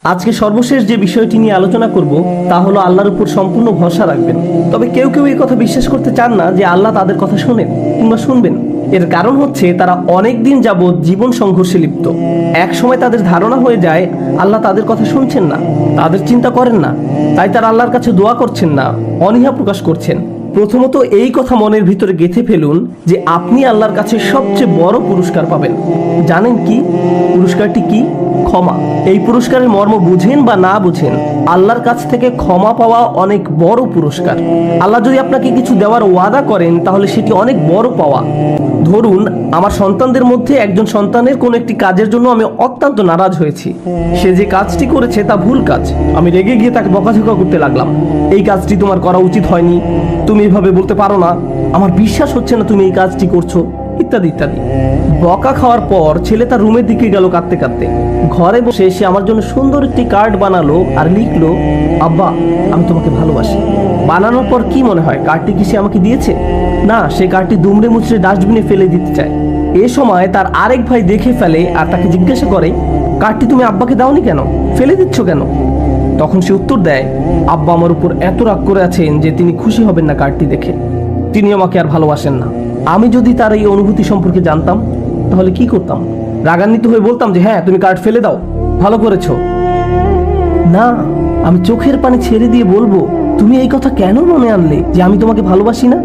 আজকে সর্বশেষ যে বিষয়টি নিয়ে আলোচনা করব তা হলো আল্লাহর উপর সম্পূর্ণ ভরসা রাখবেন। তবে কেউ কেউ এই কথা বিশ্বাস করতে চান না যে আল্লাহ তাদের কথা শোনেন কিংবা শুনবেন। এর কারণ হচ্ছে তারা অনেক দিন যাবৎ জীবন সংঘর্ষে লিপ্ত। এক সময় তাদের ধারণা হয়ে যায় আল্লাহ তাদের কথা শুনছেন না, তাদের চিন্তা করেন না, তাই তারা আল্লাহর কাছে দোয়া করছেন না, অনীহা প্রকাশ করছেন। প্রথমত এই কথা মনের ভিতরে গেঁথে ফেলুন যে আপনি আল্লাহর কাছে সবচেয়ে বড় পুরস্কার পাবেন। জানেন কি পুরস্কারটি কি? ক্ষমা। এই পুরস্কারের মর্ম বুঝেন বা না বুঝেন, আল্লাহর কাছ থেকে ক্ষমা পাওয়া অনেক বড় পুরস্কার। আল্লাহ যদি আপনাকে কিছু দেওয়ার ওয়াদা করেন তাহলে সেটি অনেক বড় পাওয়া। ধরুন আমার সন্তানদের মধ্যে একজন সন্তানের কোনো একটি কাজের জন্য আমি অত্যন্ত নারাজ হয়েছি। সে যে কাজটি করেছে তা ভুল কাজ। আমি রেগে গিয়ে তাকে বকাঝকা করতে লাগলাম, এই কাজটি তোমার করা উচিত হয়নি, তুমি এভাবে বলতে পারো না, আমার বিশ্বাস হচ্ছে না তুমি এই কাজটি করছো, ইত্যাদি ইত্যাদি। বকা খাওয়ার পর ছেলে তার রুমের দিকে গেল কাঁদতে কাঁদতে। ঘরে বসে সে আমার জন্য সুন্দর একটি কার্ড বানালো আর লিখলো, আব্বা আমি তোমাকে ভালোবাসি। বানানোর পর কি মনে হয় কার্ডটি কি সে আমাকে দিয়েছে? না, সে কার্ডটি দুমড়ে মুচড়ে ডাস্টবিনে ফেলে দিতে চায়। এ সময় তার আরেক ভাই দেখে ফেলে আর তাকে জিজ্ঞাসা করে, কার্ডটি তুমি আব্বাকে দাওনি কেন, ফেলে দিচ্ছ কেন? তখন সে উত্তর দেয়, আব্বা আমার উপর এত রাগ করে আছেন যে তিনি খুশি হবেন না কার্ডটি দেখে, তিনি আমাকে আর ভালোবাসেন না। আমি যদি তার এই অনুভূতি সম্পর্কে জানতাম তাহলে কি করতাম? রাগান্বিত হয়ে বলতাম যে হ্যাঁ তুমি কার্ড ফেলে দাও, ভালো করেছো? না, আমি চোখের পানি ছেড়ে দিয়ে বলবো, তুমি এই কথা কেন মনে আনলে যে আমি তোমাকে ভালোবাসি না?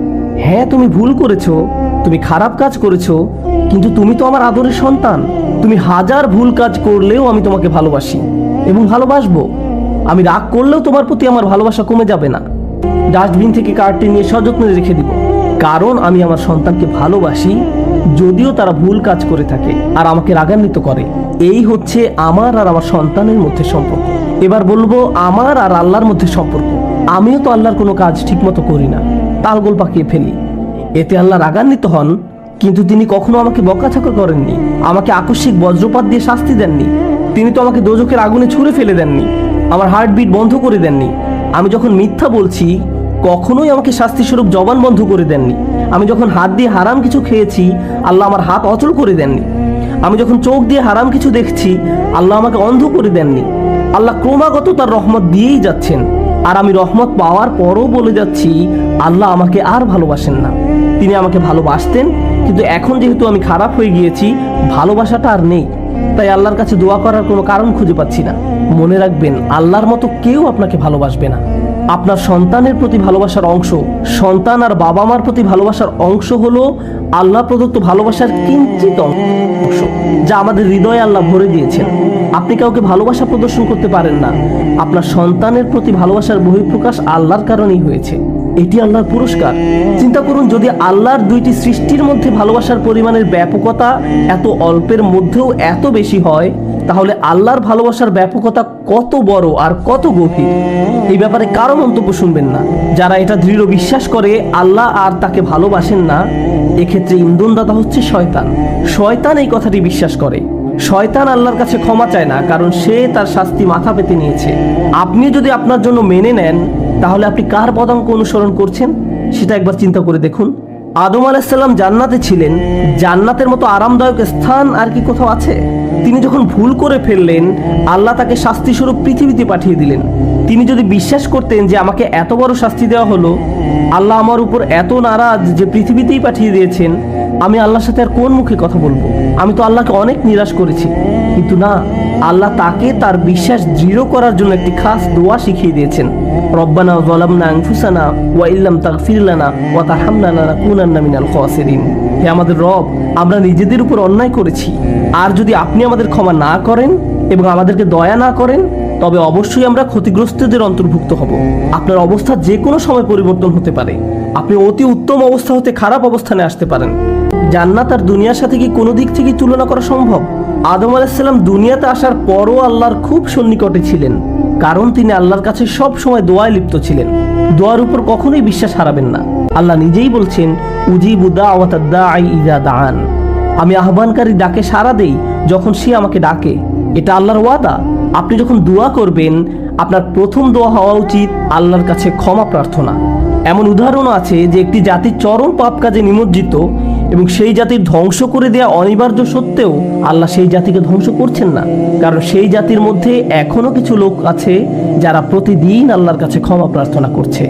হ্যাঁ তুমি ভুল করেছো, তুমি খারাপ কাজ করেছো, কিন্তু তুমি তো আমার আদরের সন্তান। তুমি হাজার ভুল কাজ করলেও আমি তোমাকে ভালোবাসি এবং ভালোবাসবো। আমি রাগ করলেও তোমার প্রতি আমার ভালোবাসা কমে যাবে না। ডাস্টবিন থেকে কার্ডটি নিয়ে সযত্নে রেখে দিব, কারণ আমি আমার সন্তানকে ভালোবাসি যদিও তারা ভুল কাজ করে থাকে আর আমাকে রাগান্বিত করে। এই হচ্ছে আমার আর আমার সন্তানের মধ্যে সম্পর্ক। এবার বলবো আমার আর আল্লাহর মধ্যে সম্পর্ক। আমিও তো আল্লাহর কোনো কাজ ঠিকমতো করি না, তালগোল পাকিয়ে ফেলি, এতে আল্লাহ রাগান্বিত হন। কিন্তু তিনি কখনো আমাকে বকাঝকা করেননি, আমাকে আকস্মিক বজ্রপাত দিয়ে শাস্তি দেননি, তিনি তো আমাকে দোজখের আগুনে ছুঁড়ে ফেলে দেননি, আমার হার্টবিট বন্ধ করে দেননি। আমি যখন মিথ্যা বলছি কখনোই আমাকে শাস্তিস্বরূপ জবান বন্ধ করে দেননি। আমি যখন হাত দিয়ে হারাম কিছু খেয়েছি আল্লাহ আমার হাত অচল করে দেননি। আমি যখন চোখ দিয়ে হারাম কিছু দেখছি আল্লাহ আমাকে অন্ধ করে দেননি। আল্লাহ ক্রমাগত তার রহমত দিয়েই যাচ্ছেন, আর আমি রহমত পাওয়ার পরও বলে যাচ্ছি আল্লাহ আমাকে আর ভালোবাসেন না। তিনি আমাকে ভালোবাসতেন, কিন্তু এখন যেহেতু আমি খারাপ হয়ে গিয়েছি ভালোবাসাটা আর নেই, তাই আল্লাহর কাছে দোয়া করার কোনো কারণ খুঁজে পাচ্ছি না। মনে রাখবেন আল্লাহর মতো কেউ আপনাকে ভালোবাসবে না। আপনার সন্তানের প্রতি ভালোবাসার অংশ, সন্তান আর বাবা মার প্রতি ভালোবাসার অংশ হলো আল্লাহ প্রদত্ত ভালোবাসার কিঞ্চিত অংশ, যা আমাদের হৃদয়ে আল্লাহ ভরে দিয়েছেন। আপনি কাউকে ভালোবাসা প্রদর্শন করতে পারেন না, আপনার সন্তানের প্রতি ভালোবাসার বহিঃপ্রকাশ আল্লাহর কারণেই হয়েছে। এটি আল্লাহর পুরস্কার। চিন্তা করুন, যদি আল্লাহর দুইটি সৃষ্টির মধ্যে ভালোবাসার পরিমাণের ব্যাপকতা এত অল্পের মধ্যেও এত বেশি হয়, তাহলে আল্লাহর ভালোবাসার ব্যাপকতা কত বড় আর কত গভীর। এই ব্যাপারে কারো মন্তব্য শুনবেন না। যারা এটা দৃঢ় বিশ্বাস করে আল্লাহ আর তাকে ভালোবাসেন না, এক্ষেত্রে ইন্ধনদাতা হচ্ছে শয়তান। শয়তান এই কথাটি বিশ্বাস করে। শয়তান আল্লাহর কাছে ক্ষমা চায় না, কারণ সে তার শাস্তি মাথা পেতে নিয়েছে। আপনি যদি আপনার জন্য মেনে নেন তাহলে আপনি কার পদাঙ্ক অনুসরণ করছেন সেটা একবার চিন্তা করে দেখুন। আদম আলাইহিস সালাম জান্নাতে ছিলেন, জান্নাতের মতো আরামদায়ক স্থান আর কি কোথাও আছে? তিনি যখন ভুল করে ফেললেন আল্লাহ তাকে শাস্তি স্বরূপ পৃথিবীতে পাঠিয়ে দিলেন। তিনি যদি বিশ্বাস করতেন যে আমাকে এত বড় শাস্তি দেওয়া হলো, আল্লাহ আমার উপর এত নারাজ যে পৃথিবীতেই পাঠিয়ে দিয়েছেন, আমি আল্লাহর সাথে আর কোন মুখে কথা বলবো? আমি তো আল্লাহকে অনেক নিরাশ করেছি। কিন্তু না, আল্লাহ তাকে তার বিশ্বাস দৃঢ় করার জন্য একটি খাস দোয়া শিখিয়ে দিয়েছেন, রব্বানা যালামনা আনফুসানা ওয়া ইল্লাম তাগফির লানা ওয়া তারহামনা লানাকুনান্না মিনাল খাসিরিন। হে আমাদের রব, আমরা নিজেদের উপর অন্যায় করেছি, আর যদি আপনি আমাদের ক্ষমা না করেন এবং আমাদেরকে দয়া না করেন তবে অবশ্যই আমরা ক্ষতিগ্রস্তদের অন্তর্ভুক্ত হব। আপনার অবস্থা যে কোনো সময় পরিবর্তন হতে পারে, আপনি অতি উত্তম অবস্থা হতে খারাপ অবস্থানে আসতে পারেন। জান্নাত আর দুনিয়ার সাথে কি কোনো দিক থেকে তুলনা করা সম্ভব? আদম আলাইহিস সালাম দুনিয়াতে আসার পরও আল্লাহর খুব সন্নিকটে ছিলেন, কারণ তিনি আল্লাহর কাছে সব সময় দোয়ায় লিপ্ত ছিলেন। দোয়ার উপর কখনোই বিশ্বাস হারাবেন না। আল্লাহ নিজেই বলছেন, উজিবু দাওয়াতাদ দাঈ ইযা দাআন। আমি আহ্বানকারী ডাকে সাড়া দেই যখন সে আমাকে ডাকে। এটা আল্লাহর ওয়াদা। আপনি যখন দোয়া করবেন আপনার প্রথম দোয়া হওয়া উচিত আল্লাহর কাছে ক্ষমা প্রার্থনা। এমন উদাহরণও আছে যে একটি জাতি চরম পাপ কাজে নিমজ্জিত, এবং সেই জাতির ধ্বংস করে দেওয়া অনিবার্য সত্ত্বেও আল্লাহ সেই জাতিকে ধ্বংস করছেন না, কারণ সেই জাতির মধ্যে এখনো কিছু লোক আছে যারা প্রতিদিন আল্লাহর কাছে ক্ষমা প্রার্থনা করছে।